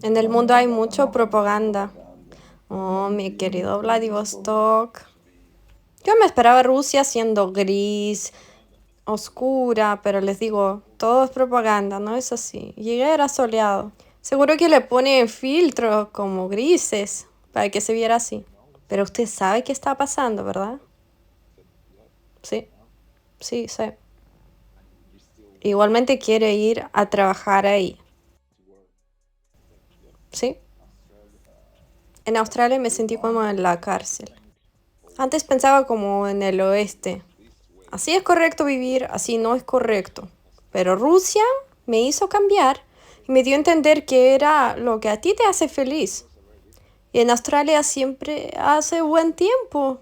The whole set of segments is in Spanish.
En el mundo hay mucha propaganda. Oh, mi querido Vladivostok. Yo me esperaba Rusia siendo gris, oscura, pero les digo, todo es propaganda, no es así. Llegué, era soleado. Seguro que le ponen filtros como grises para que se viera así. Pero usted sabe qué está pasando, ¿verdad? Sí, sí, sí. Igualmente quiere ir a trabajar ahí. Sí. En Australia me sentí como en la cárcel. Antes pensaba como en el oeste. Así es correcto vivir, así no es correcto. Pero Rusia me hizo cambiar y me dio a entender que era lo que a ti te hace feliz. Y en Australia siempre hace buen tiempo.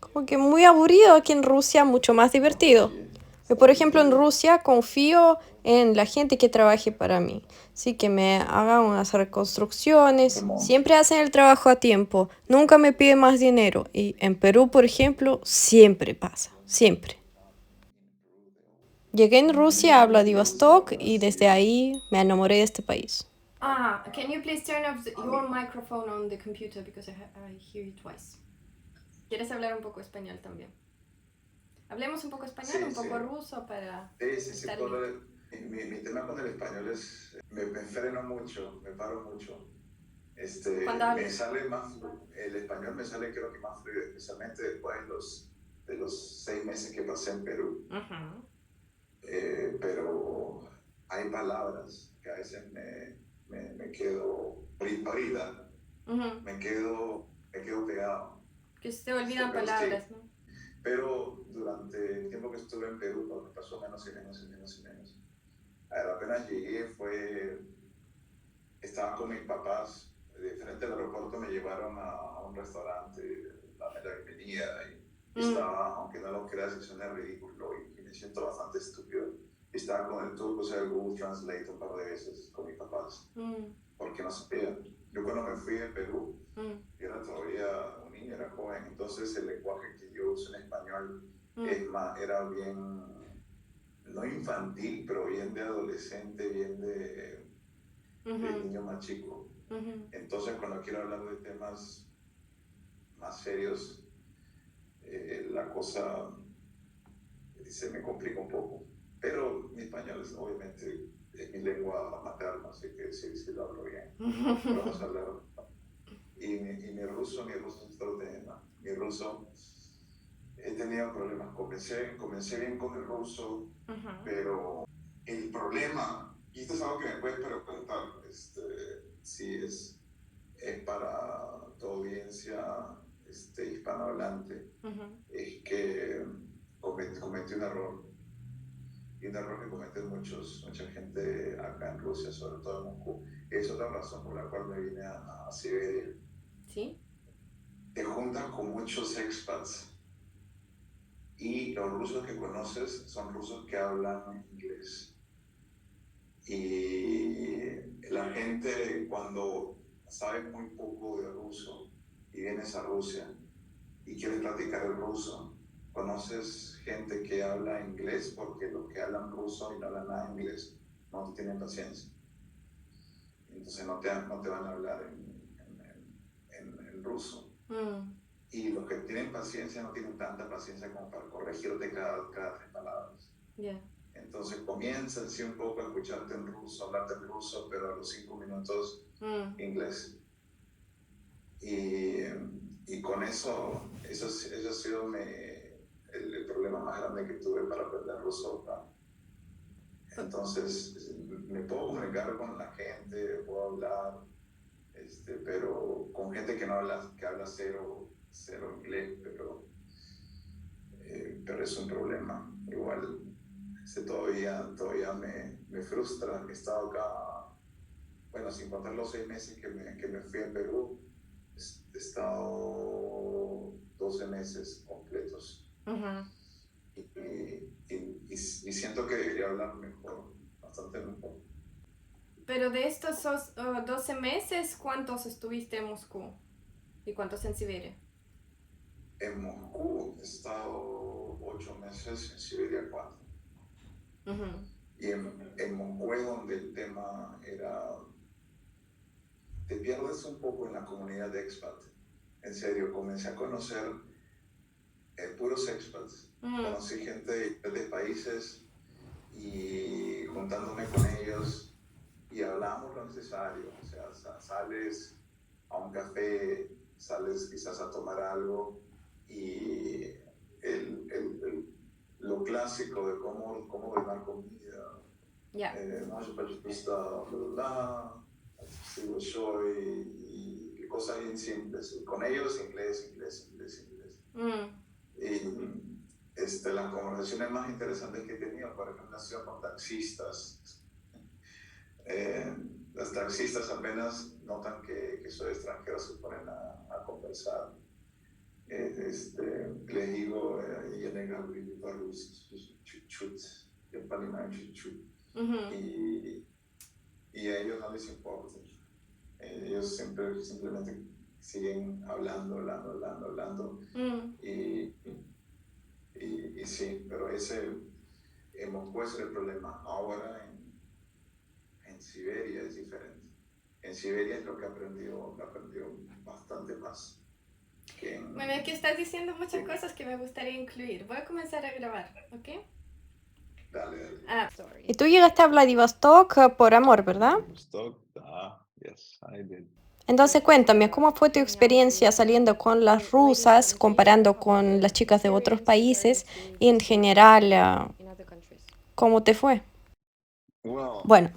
Como que muy aburrido, aquí en Rusia mucho más divertido. Yo, por ejemplo, en Rusia confío en la gente que trabaje para mí. Sí, que me hagan unas reconstrucciones. Siempre hacen el trabajo a tiempo. Nunca me piden más dinero. Y en Perú, por ejemplo, siempre pasa. Siempre. Llegué en Rusia a Vladivostok y desde ahí me enamoré de este país. Ah, can you please turn off your microphone on the computer because I hear you twice. ¿Quieres hablar un poco español también? Hablemos un poco español, Sí, un poco sí, ruso para sí, estar puedo listo. hablar. Mi tema con el español es, me freno mucho, me paro mucho. Cuando Me hables. sale más, el español me sale creo que más fluido, especialmente después de los 6 meses que pasé en Perú. Ujú. Pero hay palabras que a veces me quedo, ahorita Ujú. me quedo pegado. Que se te olvidan Pero sí, palabras, ¿no? pero durante el tiempo que estuve en Perú, pues, me pasó menos y menos y menos y menos. A ver, apenas llegué, estaba con mis papás, de frente al aeropuerto me llevaron a un restaurante, dame la bienvenida, y Mm, estaba, aunque no lo creas, y suena ridículo, y me siento bastante estúpido, y estaba con el tuve que usar el Google Translate un par de veces con mis papás, mm, porque no sabía. Yo cuando me fui de Perú, mm, yo era todavía un niño, era joven, entonces el lenguaje que yo uso en español mm, era bien, no infantil, pero bien de adolescente, bien de ujú, niño más chico. ujú. Entonces, cuando quiero hablar de temas más serios, la cosa se me complica un poco. Pero mi español es, obviamente es mi lengua materna, así que sí, sí lo hablo bien. Pero vamos a hablar. Y mi ruso es otro tema. Mi ruso, he tenido problemas. Comencé bien con el ruso, Ujú. pero el problema, y esto es algo que me puedes preguntar, si es para tu audiencia hispanohablante, Ujú. es que cometí un error, y un error que cometen mucha gente acá en Rusia, sobre todo en Moscú. Es otra razón por la cual me vine a Siberia. ¿Sí? Te juntas con muchos expats y los rusos que conoces son rusos que hablan inglés. Y la gente cuando sabe muy poco de ruso y vienes a Rusia y quieres practicar el ruso, conoces gente que habla inglés porque los que hablan ruso y no hablan nada inglés no tienen paciencia. Entonces no te van a hablar en ruso. Mm, Y los que tienen paciencia no tienen tanta paciencia como para corregirte cada 3 palabras. yeah. Entonces comienzan sí un poco a escucharte en ruso, hablarte en ruso, pero a los 5 minutos Mm. inglés. Y, y con eso ha sido el problema más grande que tuve para aprender ruso, ¿no? P- Entonces me puedo comunicar con la gente, puedo hablar, pero con gente que habla cero inglés, pero es un problema. Igual, todavía me frustra. He estado acá, bueno, sin contar los 6 meses que me fui a Perú, he estado 12 meses completos. ujú. Y siento que debería hablar mejor, bastante mejor. Pero de estos 12 meses, ¿cuántos estuviste en Moscú? ¿Y cuántos en Siberia? En Moscú he estado 8 meses, en Siberia 4. Ujú. Y en Moscú es donde el tema era te pierdes un poco en la comunidad de expat. En serio, comencé a conocer puros expats. Conocí gente de países y juntándome con ellos y hablamos lo necesario. O sea, sales a un café, sales quizás a tomar algo y lo clásico de cómo donar comida. Ya. Moi, j'ai pas du tout ça, bla, sigo soy, y cosas bien simples. Y con ellos, inglés, inglés, inglés, inglés. Y las conversaciones más interesantes que he tenido, por ejemplo, han sido con taxistas. Las taxistas apenas notan que soy extranjero, se ponen a conversar. Les digo, я не говорю по-русски, чуть-чуть, я понимаю чуть-чуть. Y a ellos no les importa. Ellos simplemente siguen hablando, hablando, hablando, hablando. Y sí, pero en Moscú es el problema. Ahora en Siberia es diferente. En Siberia es lo que aprendió bastante más. Bueno, es que estás diciendo muchas cosas que me gustaría incluir. Voy a comenzar a grabar, ¿ok? Dale. Y tú llegaste a Vladivostok por amor, ¿verdad? Vladivostok, yes, I did. Entonces cuéntame, ¿cómo fue tu experiencia saliendo con las rusas, comparando con las chicas de otros países y en general, cómo te fue? Bueno,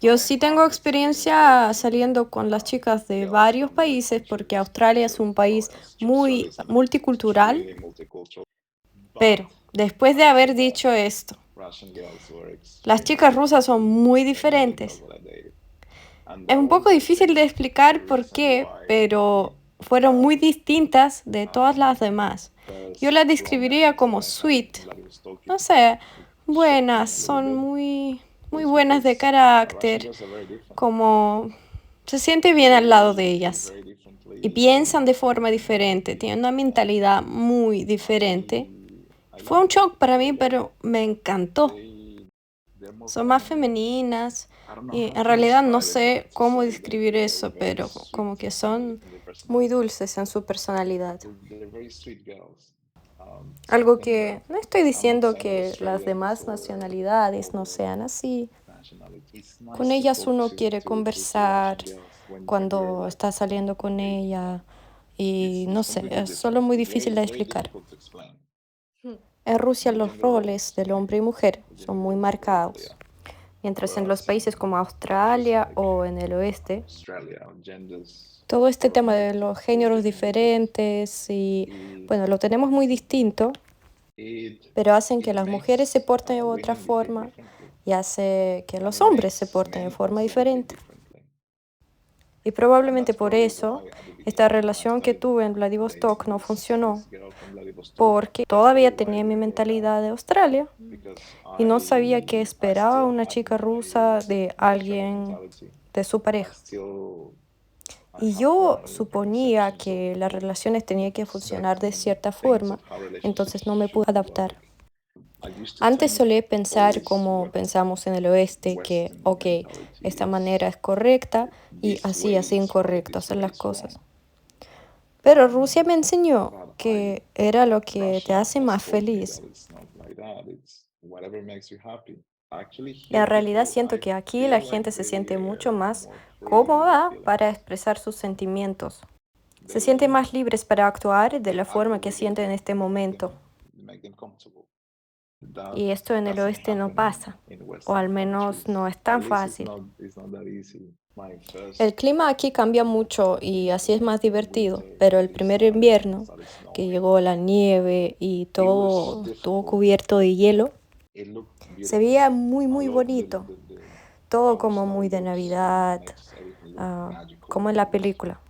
yo sí tengo experiencia saliendo con las chicas de varios países porque Australia es un país muy multicultural, pero después de haber dicho esto, las chicas rusas son muy diferentes. Es un poco difícil de explicar por qué, pero fueron muy distintas de todas las demás. Yo las describiría como sweet, no sé, buenas, son muy buenas de carácter, como se siente bien al lado de ellas. Y piensan de forma diferente, tienen una mentalidad muy diferente. Fue un shock para mí, pero me encantó. Son más femeninas y en realidad no sé cómo describir eso, pero como que son muy dulces en su personalidad. Algo que no estoy diciendo que las demás nacionalidades no sean así. Con ellas uno quiere conversar cuando está saliendo con ella y no sé, es solo muy difícil de explicar. En Rusia los roles del hombre y mujer son muy marcados, mientras en los países como Australia o en el oeste, todo este tema de los géneros diferentes y bueno, lo tenemos muy distinto, pero hacen que las mujeres se porten de otra forma y hace que los hombres se porten de forma diferente. Y probablemente por eso esta relación que tuve en Vladivostok no funcionó, porque todavía tenía mi mentalidad de Australia y no sabía qué esperaba una chica rusa de alguien de su pareja. Y yo suponía que las relaciones tenían que funcionar de cierta forma, entonces no me pude adaptar. Antes solía pensar como pensamos en el oeste, que, ok, esta manera es correcta y así es incorrecto hacer las cosas. Pero Rusia me enseñó que era lo que te hace más feliz. Y en realidad siento que aquí la gente se siente mucho más cómoda para expresar sus sentimientos. Se sienten más libres para actuar de la forma que sienten en este momento. Y esto en el oeste no pasa, o al menos no es tan fácil. El clima aquí cambia mucho y así es más divertido, pero el primer invierno, que llegó la nieve y todo estuvo cubierto de hielo, se veía muy bonito, todo como muy de Navidad, como en la película.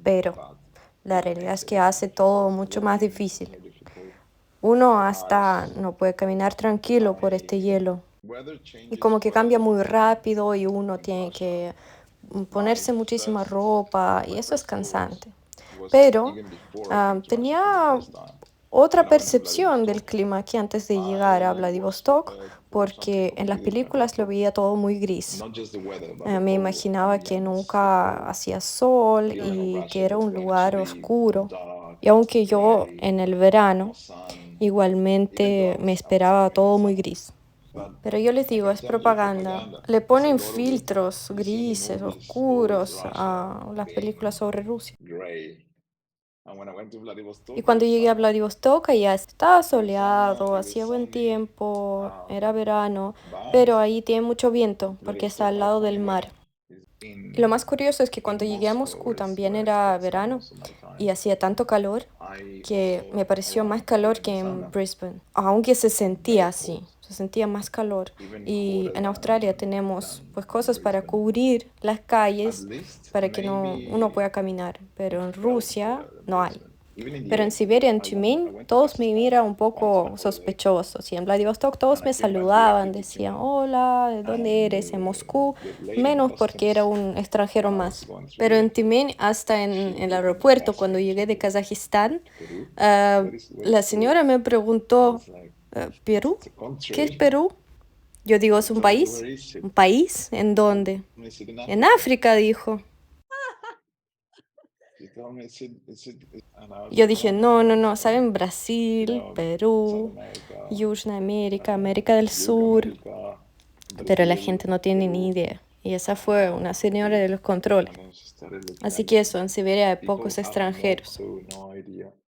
Pero la realidad es que hace todo mucho más difícil. Uno hasta no puede caminar tranquilo por este hielo. Y como que cambia muy rápido y uno tiene que ponerse muchísima ropa y eso es cansante. Pero tenía otra percepción del clima aquí antes de llegar a Vladivostok porque en las películas lo veía todo muy gris. Me imaginaba que nunca hacía sol y que era un lugar oscuro. Y aunque yo en el verano igualmente me esperaba todo muy gris. Pero yo les digo, es propaganda. Le ponen filtros grises, oscuros a las películas sobre Rusia. Y cuando llegué a Vladivostok, ya estaba soleado, hacía buen tiempo, era verano, pero ahí tiene mucho viento porque está al lado del mar. Y lo más curioso es que cuando llegué a Moscú también era verano y hacía tanto calor que me pareció más calor que en Brisbane, aunque se sentía así, se sentía más calor. Y en Australia tenemos pues cosas para cubrir las calles para que uno pueda caminar, pero en Rusia no hay. Pero en Siberia, en Tюmen, todos me miran un poco sospechosos. Y en Vladivostok todos me saludaban, decían, hola, ¿de dónde eres? En Moscú, menos porque era un extranjero más. Pero en Tümen, hasta en el aeropuerto, cuando llegué de Kazajistán, la señora me preguntó, ¿Perú? ¿Qué es Perú? Yo digo, ¿es un país? ¿Un país? ¿En dónde? En África, dijo. Yo dije, no, no, no, ¿saben? Brasil, Perú, Южная América, América del Sur, pero la gente no tiene ni idea. Y esa fue una señora de los controles. Así que eso, en Siberia hay pocos extranjeros.